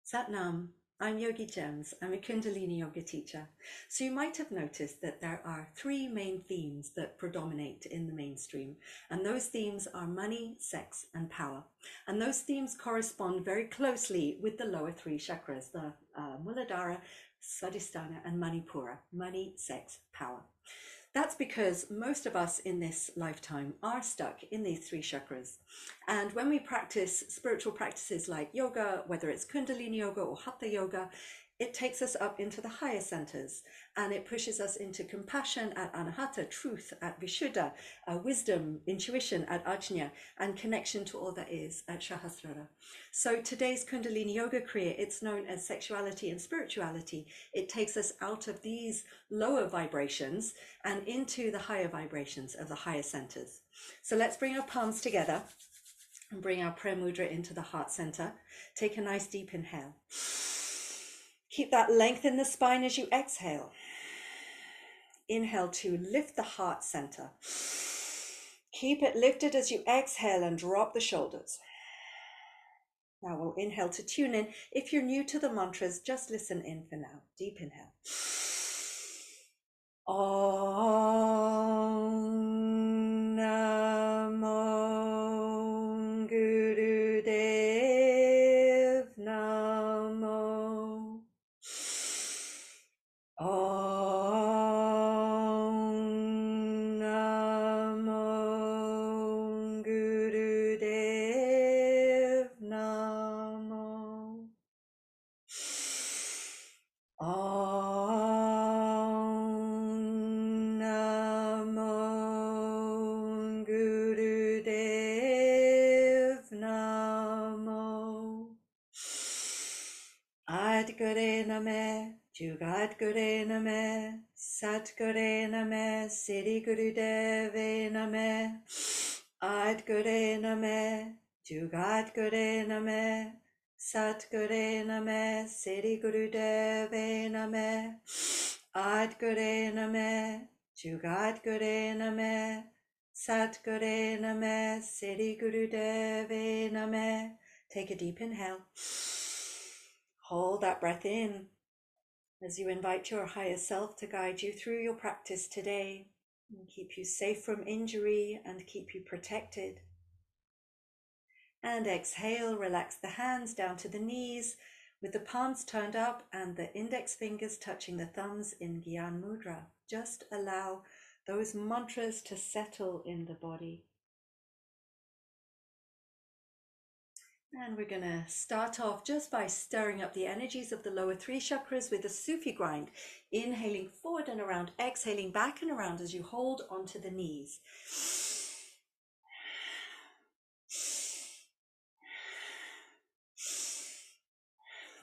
Satnam, I'm Yogigems. I'm a Kundalini yoga teacher. So you might have noticed that there are three main themes that predominate in the mainstream. And those themes are money, sex, and power. And those themes correspond very closely with the lower three chakras, the Muladhara, Svadhisthana, and Manipura. Money, sex, power. That's because most of us in this lifetime are stuck in these three chakras. And when we practice spiritual practices like yoga, whether it's Kundalini yoga or Hatha yoga, it takes us up into the higher centers and it pushes us into compassion at Anahata, truth at Vishuddha, wisdom, intuition at Ajna, and connection to all that is at Sahasrara. So today's Kundalini yoga kriya, it's known as sexuality and spirituality. It takes us out of these lower vibrations and into the higher vibrations of the higher centers. So let's bring our palms together and bring our prayer mudra into the heart center. Take a nice deep inhale. Keep that length in the spine as you exhale. Inhale to lift the heart center. Keep it lifted as you exhale and drop the shoulders. Now we'll inhale to tune in. If you're new to the mantras, just listen in for now. Deep inhale. Om Namo Gurudev Namo. Om Namo Gurudev Namo. Om Namo Gurudev Namo. Adgure Name, Jugadgure Name, Satgure Name, Siddhi Gurudeve Name. Adgure Name, Jugadgure Name, Satgure Name, Siddhi Gurudeve Name. Adgure Name, Jugadgure Name, Satgure Name, Siddhi Gurudeve Name. Take a deep inhale. Hold that breath in as you invite your higher self to guide you through your practice today and keep you safe from injury and keep you protected. And exhale, relax the hands down to the knees with the palms turned up and the index fingers touching the thumbs in Gyan Mudra. Just allow those mantras to settle in the body. And we're going to start off just by stirring up the energies of the lower three chakras with a Sufi grind. Inhaling forward and around, exhaling back and around as you hold onto the knees.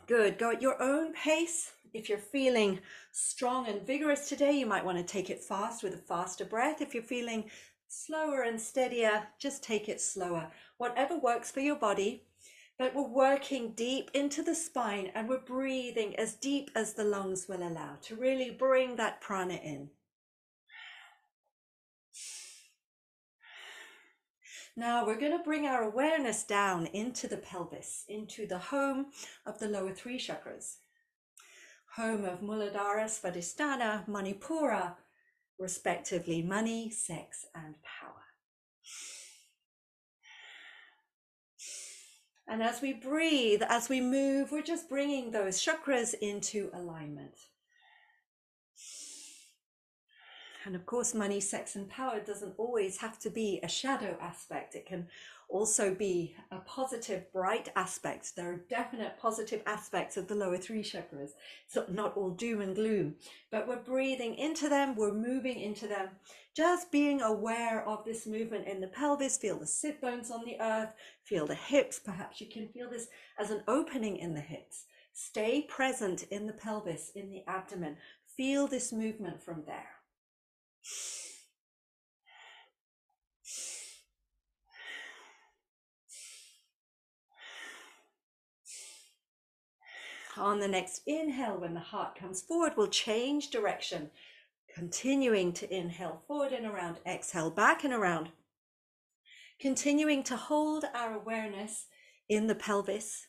Good. Go at your own pace. If you're feeling strong and vigorous today, you might want to take it fast with a faster breath. If you're feeling slower and steadier, just take it slower. Whatever works for your body. But we're working deep into the spine and we're breathing as deep as the lungs will allow to really bring that prana in. Now we're going to bring our awareness down into the pelvis, into the home of the lower three chakras. Home of Muladhara, Svadhisthana, Manipura, respectively, money, sex, and power. And as we breathe, as we move, we're just bringing those chakras into alignment. And of course, money, sex, and power doesn't always have to be a shadow aspect. It can also be a positive, bright aspect. There are definite positive aspects of the lower three chakras. It's not all doom and gloom, but we're breathing into them, we're moving into them, just being aware of this movement in the pelvis. Feel the sit bones on the earth, feel the hips. Perhaps you can feel this as an opening in the hips. Stay present in the pelvis, in the abdomen. Feel this movement from there. On the next inhale, when the heart comes forward, we'll change direction, continuing to inhale forward and around, exhale back and around, continuing to hold our awareness in the pelvis,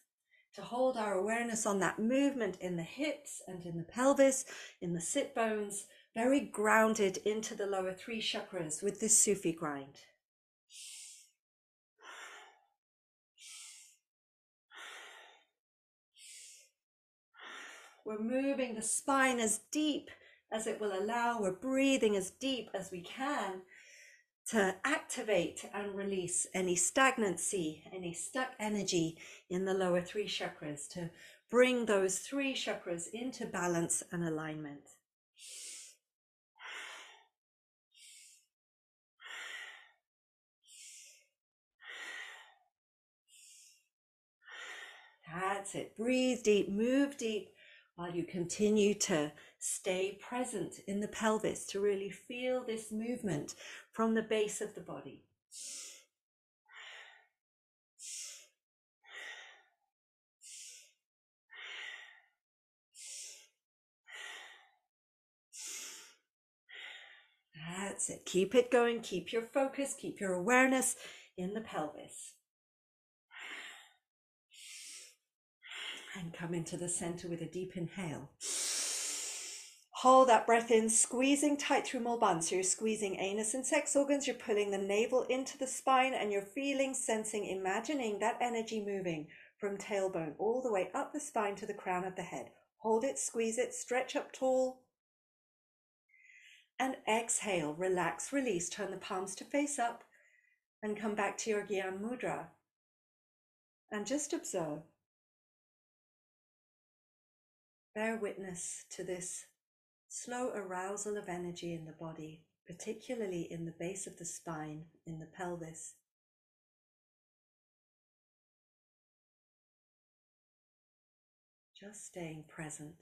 to hold our awareness on that movement in the hips and in the pelvis, in the sit bones, very grounded into the lower three chakras with this Sufi grind. We're moving the spine as deep as it will allow. We're breathing as deep as we can to activate and release any stagnancy, any stuck energy in the lower three chakras, to bring those three chakras into balance and alignment. That's it. Breathe deep, move deep, while you continue to stay present in the pelvis to really feel this movement from the base of the body. That's it. Keep it going. Keep your focus. Keep your awareness in the pelvis. And come into the center with a deep inhale. Hold that breath in, squeezing tight through Mulban. So you're squeezing anus and sex organs. You're pulling the navel into the spine, and you're feeling, sensing, imagining that energy moving from tailbone all the way up the spine to the crown of the head. Hold it, squeeze it, stretch up tall. And exhale, relax, release. Turn the palms to face up and come back to your Gyan Mudra. And just observe. Bear witness to this slow arousal of energy in the body, particularly in the base of the spine, in the pelvis. Just staying present.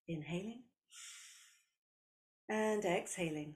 Inhaling and exhaling.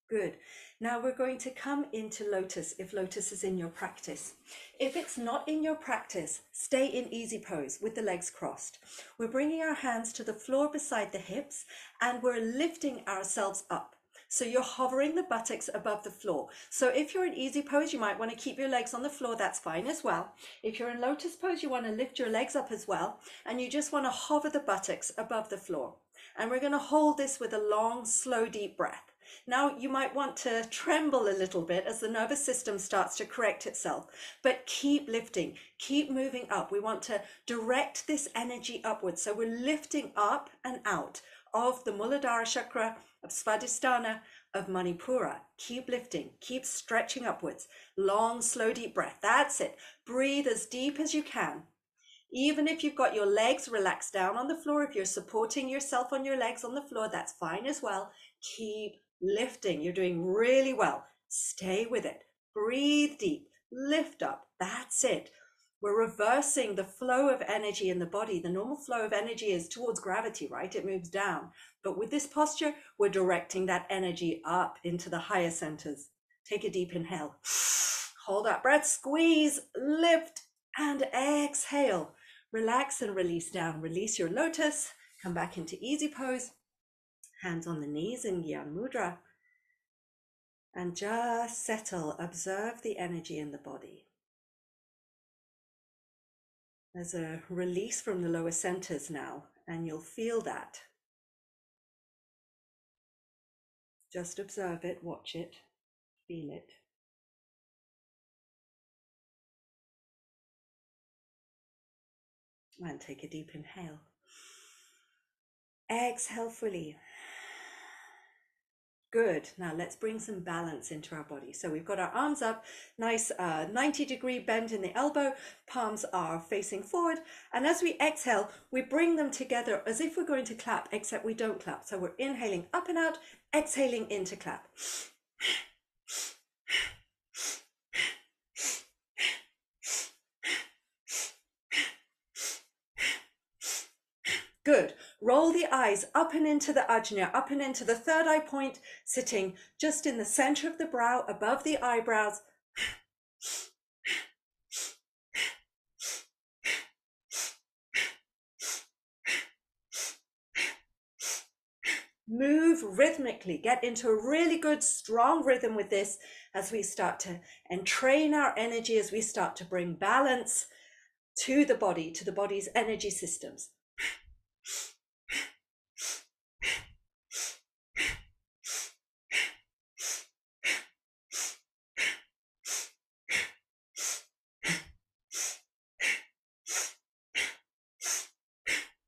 Good. Now we're going to come into lotus if lotus is in your practice. If it's not in your practice, stay in easy pose with the legs crossed. We're bringing our hands to the floor beside the hips and we're lifting ourselves up. So you're hovering the buttocks above the floor. So if you're in easy pose, you might want to keep your legs on the floor. That's fine as well. If you're in lotus pose, you want to lift your legs up as well. And you just want to hover the buttocks above the floor. And we're going to hold this with a long, slow, deep breath. Now you might want to tremble a little bit as the nervous system starts to correct itself, but keep lifting, keep moving up. We want to direct this energy upwards. So we're lifting up and out of the Muladhara chakra, of Svadhisthana, of Manipura. Keep lifting, keep stretching upwards. Long, slow, deep breath. That's it. Breathe as deep as you can. Even if you've got your legs relaxed down on the floor, if you're supporting yourself on your legs on the floor, that's fine as well. Keep lifting. You're doing really well. Stay with it. Breathe deep. Lift up. That's it. We're reversing the flow of energy in the body. The normal flow of energy is towards gravity, right? It moves down. But with this posture, we're directing that energy up into the higher centers. Take a deep inhale. Hold that breath. Squeeze, lift, and exhale. Relax and release down. Release your lotus. Come back into easy pose. Hands on the knees in Gyan Mudra. And just settle. Observe the energy in the body. There's a release from the lower centers now, and you'll feel that. Just observe it, watch it, feel it. And take a deep inhale. Exhale fully. Good. Now let's bring some balance into our body. So we've got our arms up, nice 90-degree bend in the elbow, palms are facing forward. And as we exhale, we bring them together as if we're going to clap, except we don't clap. So we're inhaling up and out, exhaling in to clap. Good. Roll the eyes up and into the ajna, up and into the third eye point, sitting just in the center of the brow, above the eyebrows. Move rhythmically, get into a really good, strong rhythm with this as we start to entrain our energy, as we start to bring balance to the body, to the body's energy systems.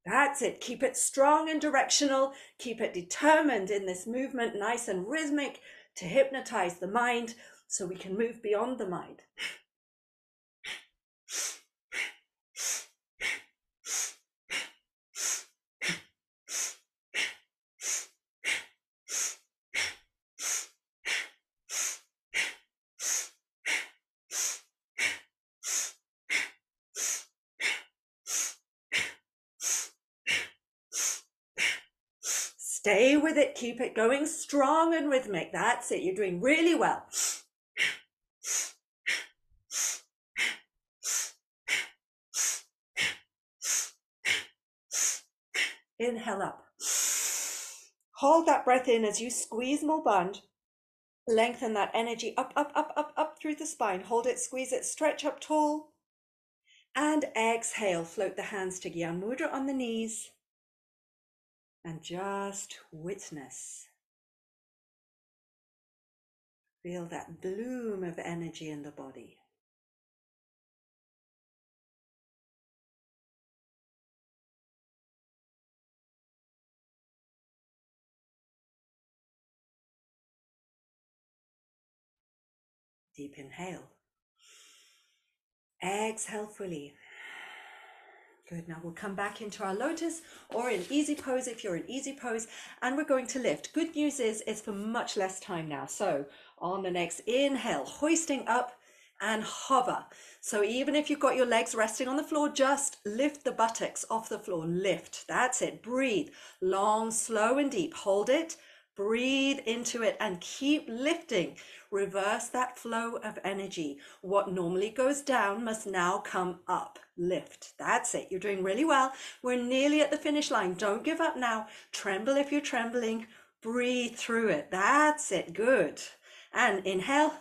That's it. Keep it strong and directional. Keep it determined in this movement, nice and rhythmic, to hypnotize the mind so we can move beyond the mind. Stay with it. Keep it going strong and rhythmic. That's it. You're doing really well. Inhale up. Hold that breath in as you squeeze more band. Lengthen that energy up, up, up, up, up through the spine. Hold it, squeeze it, stretch up tall. And exhale. Float the hands to Gyan Mudra on the knees. And just witness. Feel that bloom of energy in the body. Deep inhale. Exhale fully. Good. Now we'll come back into our lotus or in easy pose if you're in easy pose, and we're going to lift. Good news is it's for much less time now. So on the next inhale, hoisting up and hover. So even if you've got your legs resting on the floor, just lift the buttocks off the floor. Lift. That's it. Breathe. Long, slow and deep. Hold it. Breathe into it and keep lifting. Reverse that flow of energy. What normally goes down must now come up. Lift. That's it. You're doing really well. We're nearly at the finish line. Don't give up now. Tremble if you're trembling. Breathe through it. That's it. Good. And inhale.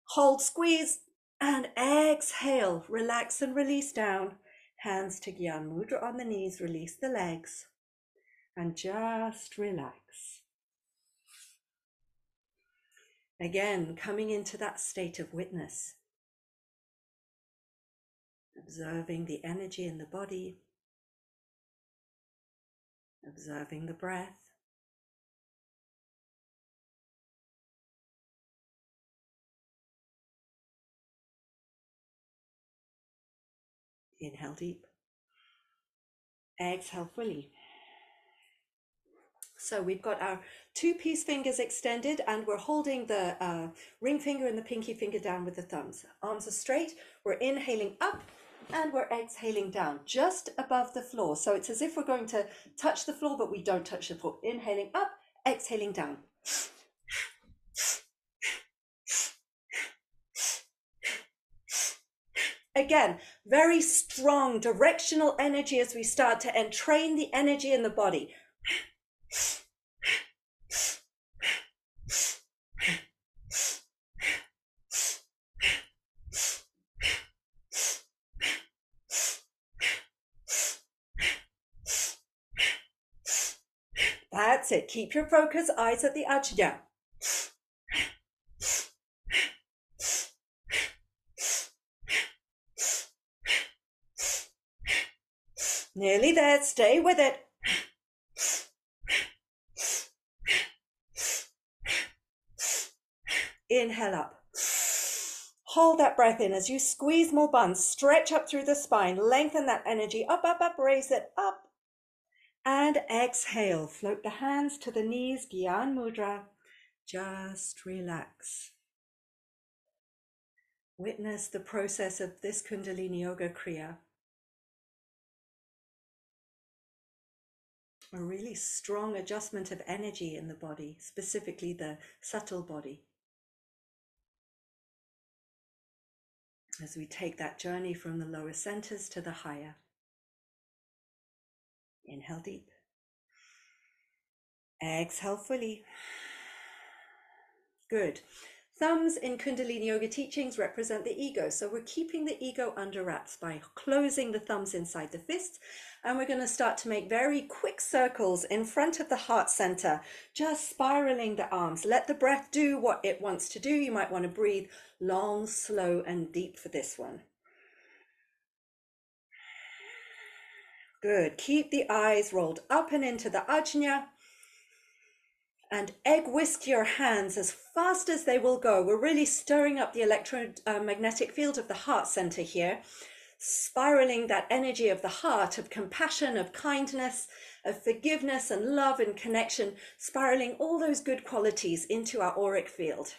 Hold, squeeze, and exhale. Relax and release down. Hands to Gyan Mudra on the knees. Release the legs. And just relax. Again, coming into that state of witness. Observing the energy in the body. Observing the breath. Inhale deep. Exhale fully. So we've got our 2 peace fingers extended and we're holding the ring finger and the pinky finger down with the thumbs. Arms are straight. We're inhaling up and we're exhaling down just above the floor. So it's as if we're going to touch the floor, but we don't touch the floor. Inhaling up, exhaling down. Again, very strong directional energy as we start to entrain the energy in the body. That's it. Keep your focus, eyes at the ajna. Nearly there. Stay with it. Inhale up. Hold that breath in as you squeeze more buns. Stretch up through the spine. Lengthen that energy. Up, up, up. Raise it up. And exhale. Float the hands to the knees. Gyan Mudra. Just relax. Witness the process of this Kundalini Yoga Kriya. A really strong adjustment of energy in the body, specifically the subtle body. As we take that journey from the lower centers to the higher. Inhale deep. Exhale fully. Good. Thumbs in Kundalini Yoga teachings represent the ego. So we're keeping the ego under wraps by closing the thumbs inside the fists. And we're going to start to make very quick circles in front of the heart center, just spiraling the arms. Let the breath do what it wants to do. You might want to breathe long, slow, and deep for this one. Good. Keep the eyes rolled up and into the ajna. And egg whisk your hands as fast as they will go. We're really stirring up the electromagnetic field of the heart center here, spiraling that energy of the heart, of compassion, of kindness, of forgiveness and love and connection, spiraling all those good qualities into our auric field.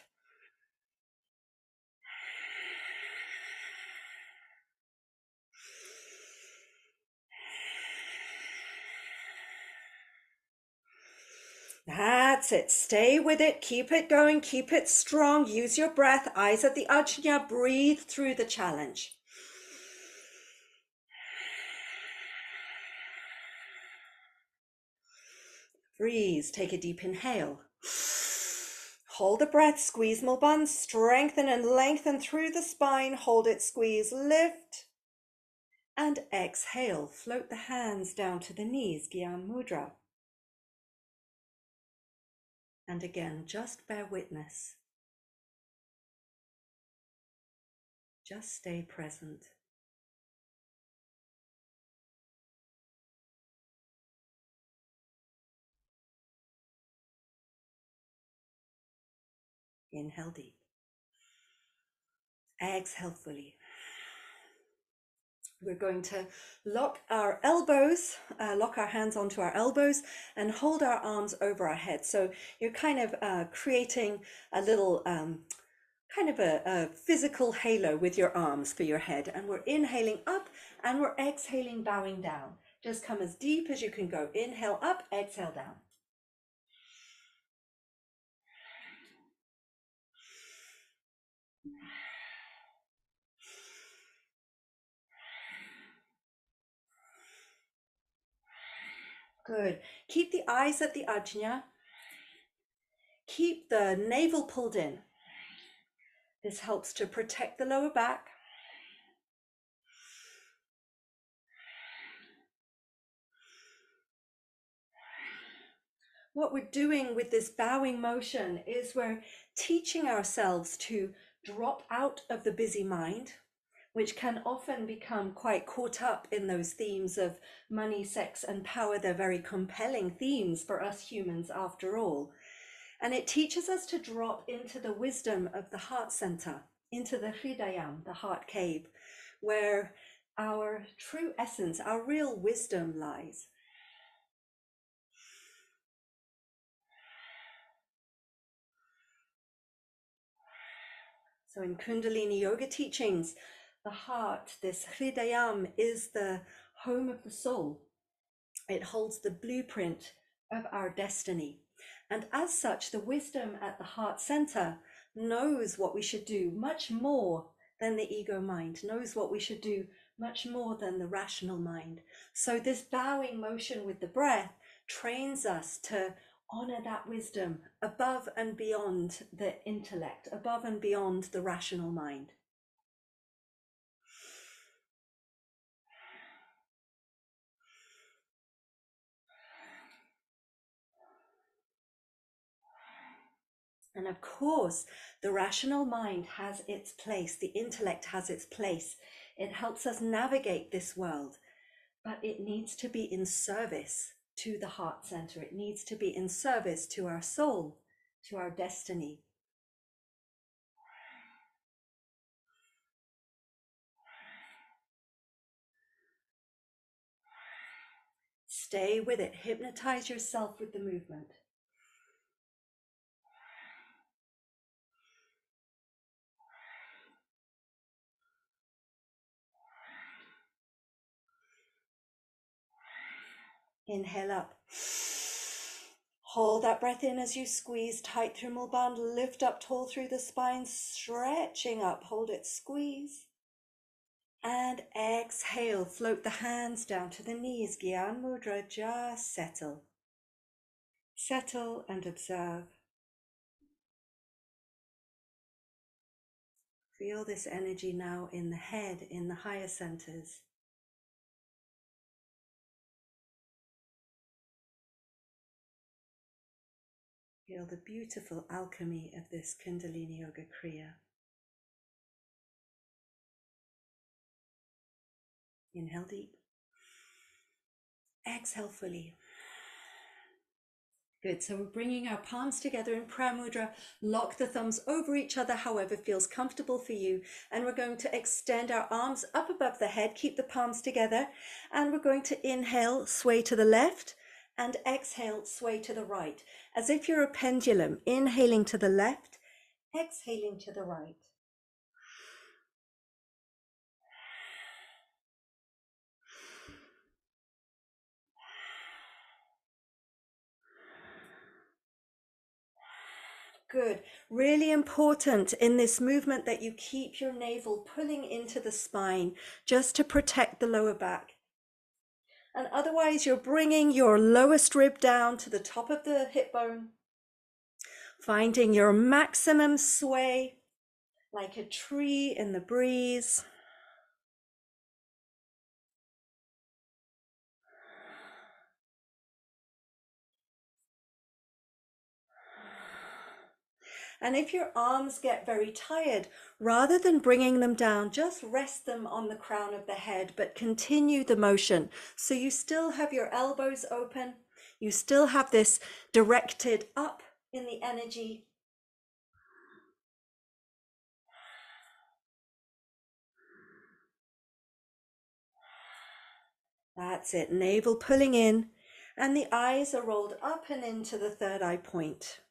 That's it. Stay with it. Keep it going. Keep it strong. Use your breath. Eyes at the ajna. Breathe through the challenge. Breathe. Take a deep inhale. Hold the breath. Squeeze Mulban. Strengthen and lengthen through the spine. Hold it. Squeeze. Lift. And exhale. Float the hands down to the knees. Gyan Mudra. And again, just bear witness. Just stay present. Inhale deep. Exhale fully. We're going to lock our elbows, lock our hands onto our elbows and hold our arms over our head. So you're kind of creating a little kind of a physical halo with your arms for your head. And we're inhaling up and we're exhaling, bowing down. Just come as deep as you can go. Inhale up, exhale down. Good. Keep the eyes at the ajna. Keep the navel pulled in. This helps to protect the lower back. What we're doing with this bowing motion is we're teaching ourselves to drop out of the busy mind, which can often become quite caught up in those themes of money, sex, and power. They're very compelling themes for us humans after all. And it teaches us to drop into the wisdom of the heart center, into the hridayam, the heart cave, where our true essence, our real wisdom lies. So in Kundalini Yoga teachings, the heart, this hridayam, is the home of the soul. It holds the blueprint of our destiny. And as such, the wisdom at the heart center knows what we should do much more than the ego mind, knows what we should do much more than the rational mind. So this bowing motion with the breath trains us to honor that wisdom above and beyond the intellect, above and beyond the rational mind. And of course, the rational mind has its place, the intellect has its place. It helps us navigate this world, but it needs to be in service to the heart center. It needs to be in service to our soul, to our destiny. Stay with it. Hypnotize yourself with the movement. Inhale up. Hold that breath in as you squeeze tight through Mulban. Lift up tall through the spine, stretching up. Hold it, squeeze. And exhale, float the hands down to the knees. Gyan Mudra, just settle. Settle and observe. Feel this energy now in the head, in the higher centers. Feel the beautiful alchemy of this Kundalini Yoga Kriya. Inhale deep. Exhale fully. Good, so we're bringing our palms together in prayer mudra. Lock the thumbs over each other, however feels comfortable for you. And we're going to extend our arms up above the head, keep the palms together. And we're going to inhale, sway to the left, and exhale, sway to the right. As if you're a pendulum, inhaling to the left, exhaling to the right. Good. Really important in this movement that you keep your navel pulling into the spine just to protect the lower back. And otherwise you're bringing your lowest rib down to the top of the hip bone, finding your maximum sway like a tree in the breeze. And if your arms get very tired, rather than bringing them down, just rest them on the crown of the head, but continue the motion. So you still have your elbows open. You still have this directed up in the energy. That's it. Navel pulling in, and the eyes are rolled up and into the third eye point.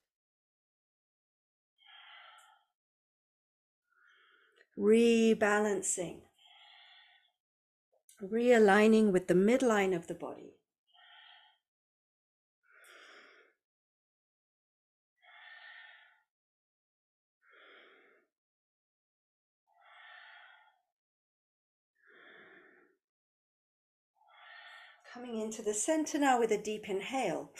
Rebalancing, realigning with the midline of the body. Coming into the center now with a deep inhale.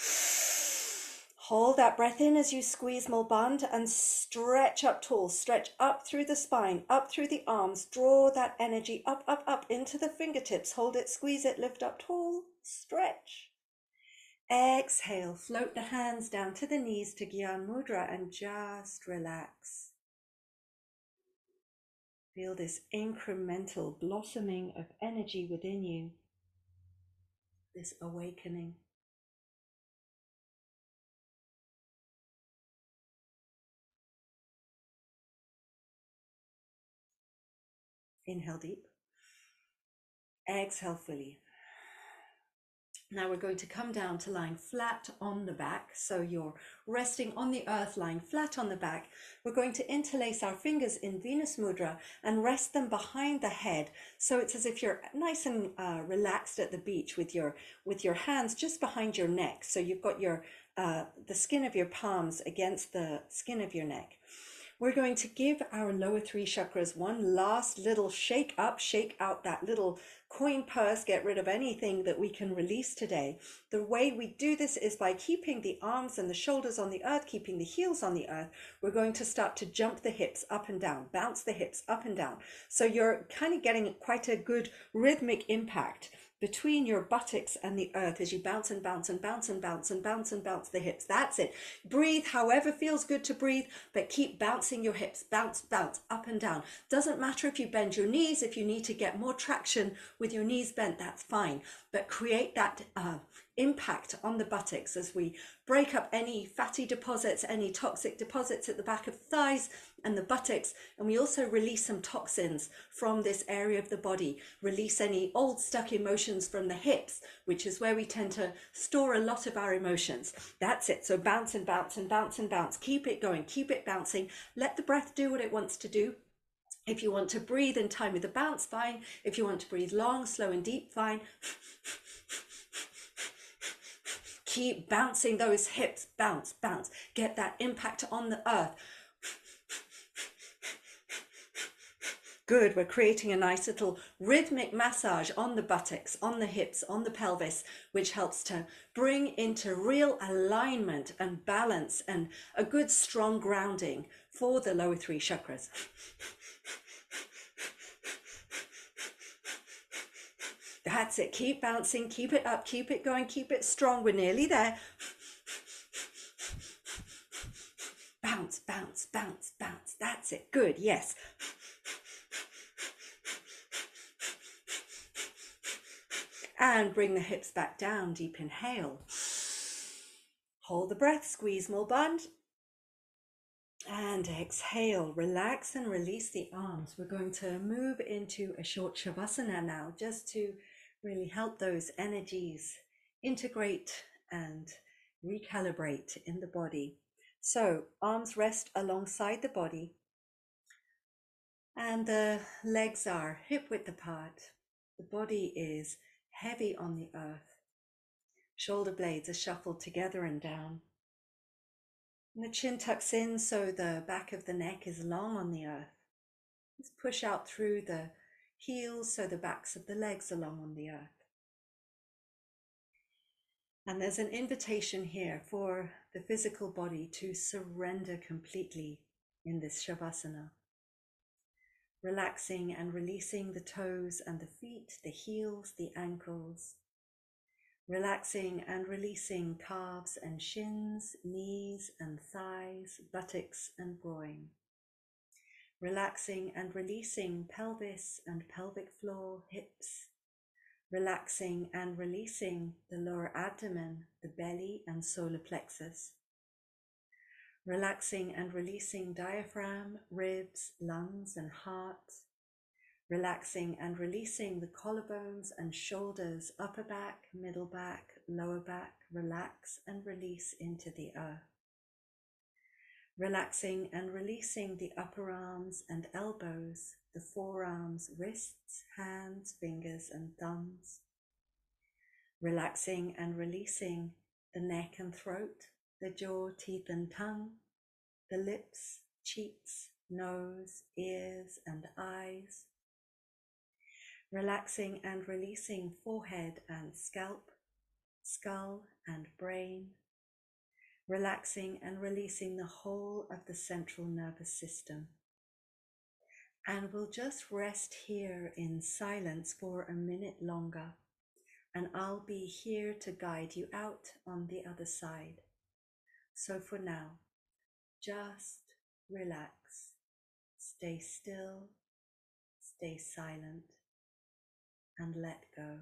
Hold that breath in as you squeeze Mulband and stretch up tall. Stretch up through the spine, up through the arms. Draw that energy up, up, up into the fingertips. Hold it, squeeze it, lift up tall. Stretch. Exhale. Float the hands down to the knees to Gyan Mudra and just relax. Feel this incremental blossoming of energy within you. This awakening. Inhale deep. Exhale fully. Now we're going to come down to lying flat on the back. So you're resting on the earth, lying flat on the back. We're going to interlace our fingers in Venus Mudra and rest them behind the head. So it's as if you're nice and relaxed at the beach with your hands just behind your neck. So you've got your the skin of your palms against the skin of your neck. We're going to give our lower three chakras one last little shake up, shake out that little coin purse, get rid of anything that we can release today. The way we do this is by keeping the arms and the shoulders on the earth, keeping the heels on the earth. We're going to start to jump the hips up and down, bounce the hips up and down. So you're kind of getting quite a good rhythmic impact between your buttocks and the earth as you bounce and bounce and bounce and bounce and bounce and bounce the hips. That's it. Breathe however feels good to breathe, but keep bouncing your hips. Bounce, bounce, up and down. Doesn't matter if you bend your knees. If you need to get more traction with your knees bent, that's fine. But create that impact on the buttocks as we break up any fatty deposits, any toxic deposits at the back of the thighs and the buttocks. And we also release some toxins from this area of the body, release any old stuck emotions from the hips, which is where we tend to store a lot of our emotions. That's it. So bounce and bounce and bounce and bounce. Keep it going, keep it bouncing. Let the breath do what it wants to do. If you want to breathe in time with the bounce, fine. If you want to breathe long, slow and deep, fine. Keep bouncing those hips. Bounce, bounce. Get that impact on the earth. Good. We're creating a nice little rhythmic massage on the buttocks, on the hips, on the pelvis, which helps to bring into real alignment and balance and a good strong grounding for the lower three chakras. That's it. Keep bouncing, keep it up, keep it going, keep it strong. We're nearly there. Bounce, bounce, bounce, bounce. That's it. Good. Yes. And bring the hips back down. Deep inhale. Hold the breath. Squeeze more bund. And exhale. Relax and release the arms. We're going to move into a short shavasana now, just to really help those energies integrate and recalibrate in the body. So arms rest alongside the body. And the legs are hip width apart. The body is heavy on the earth. Shoulder blades are shuffled together and down. And the chin tucks in so the back of the neck is long on the earth. Let's push out through the heels so the backs of the legs are long on the earth. And there's an invitation here for the physical body to surrender completely in this shavasana. Relaxing and releasing the toes and the feet, the heels, the ankles. Relaxing and releasing calves and shins, knees and thighs, buttocks and groin. Relaxing and releasing pelvis and pelvic floor, hips. Relaxing and releasing the lower abdomen, the belly and solar plexus. Relaxing and releasing diaphragm, ribs, lungs and heart. Relaxing and releasing the collarbones and shoulders, upper back, middle back, lower back. Relax and release into the earth. Relaxing and releasing the upper arms and elbows, the forearms, wrists, hands, fingers and thumbs. Relaxing and releasing the neck and throat, the jaw, teeth and tongue, the lips, cheeks, nose, ears and eyes. Relaxing and releasing forehead and scalp, skull and brain. Relaxing and releasing the whole of the central nervous system. And we'll just rest here in silence for a minute longer. And I'll be here to guide you out on the other side. So for now, just relax, stay still, stay silent, and let go.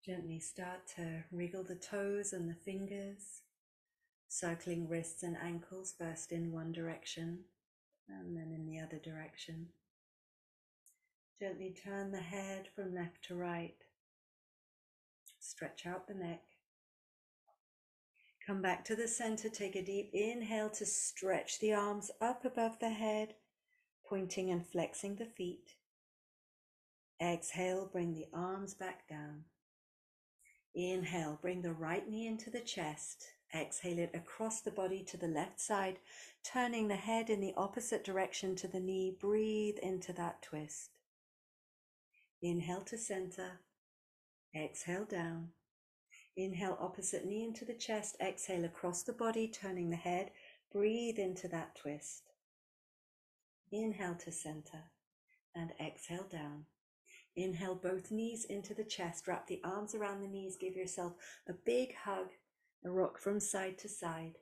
Gently start to wriggle the toes and the fingers, circling wrists and ankles first in one direction and then in the other direction. Gently turn the head from left to right. Stretch out the neck. Come back to the center. Take a deep inhale to stretch the arms up above the head, pointing and flexing the feet. Exhale, bring the arms back down. Inhale, bring the right knee into the chest. Exhale it across the body to the left side, turning the head in the opposite direction to the knee. Breathe into that twist. Inhale to center. Exhale down. Inhale, opposite knee into the chest. Exhale across the body, turning the head. Breathe into that twist. Inhale to center and exhale down. Inhale, both knees into the chest. Wrap the arms around the knees. Give yourself a big hug, a rock from side to side.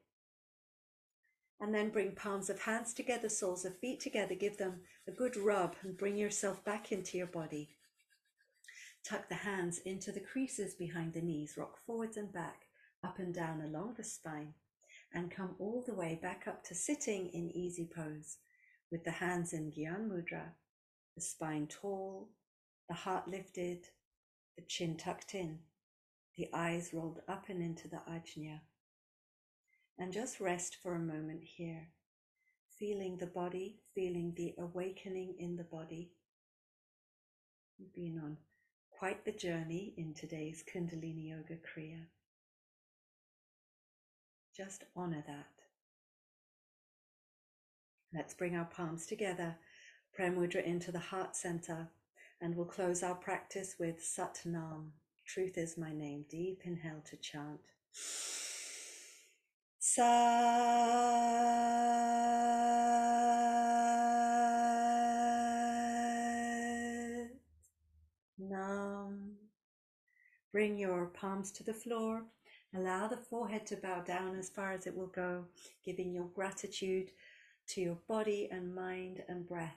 And then bring palms of hands together, soles of feet together. Give them a good rub and bring yourself back into your body. Tuck the hands into the creases behind the knees. Rock forwards and back, up and down along the spine. And come all the way back up to sitting in easy pose with the hands in Gyan Mudra, the spine tall, the heart lifted, the chin tucked in, the eyes rolled up and into the ajna. And just rest for a moment here, feeling the body, feeling the awakening in the body. We've been on quite the journey in today's Kundalini Yoga Kriya. Just honor that. Let's bring our palms together, Prem Mudra into the heart center, and we'll close our practice with Sat Nam. Truth is my name. Deep inhale to chant. Sat Nam. Bring your palms to the floor. Allow the forehead to bow down as far as it will go, giving your gratitude to your body and mind and breath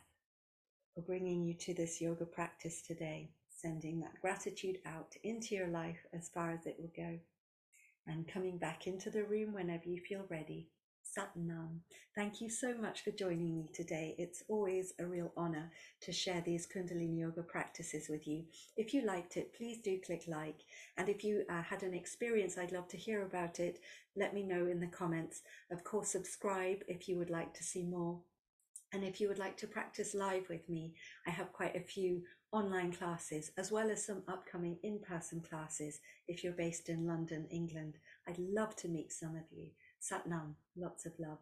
for bringing you to this yoga practice today, sending that gratitude out into your life as far as it will go, and coming back into the room whenever you feel ready. Sat Nam. Thank you so much for joining me today. It's always a real honor to share these Kundalini Yoga practices with you. If you liked it, please do click like. And if you had an experience, I'd love to hear about it. Let me know in the comments. Of course, subscribe if you would like to see more. And if you would like to practice live with me, I have quite a few online classes, as well as some upcoming in-person classes if you're based in London, England. I'd love to meet some of you. Sat Nam, lots of love.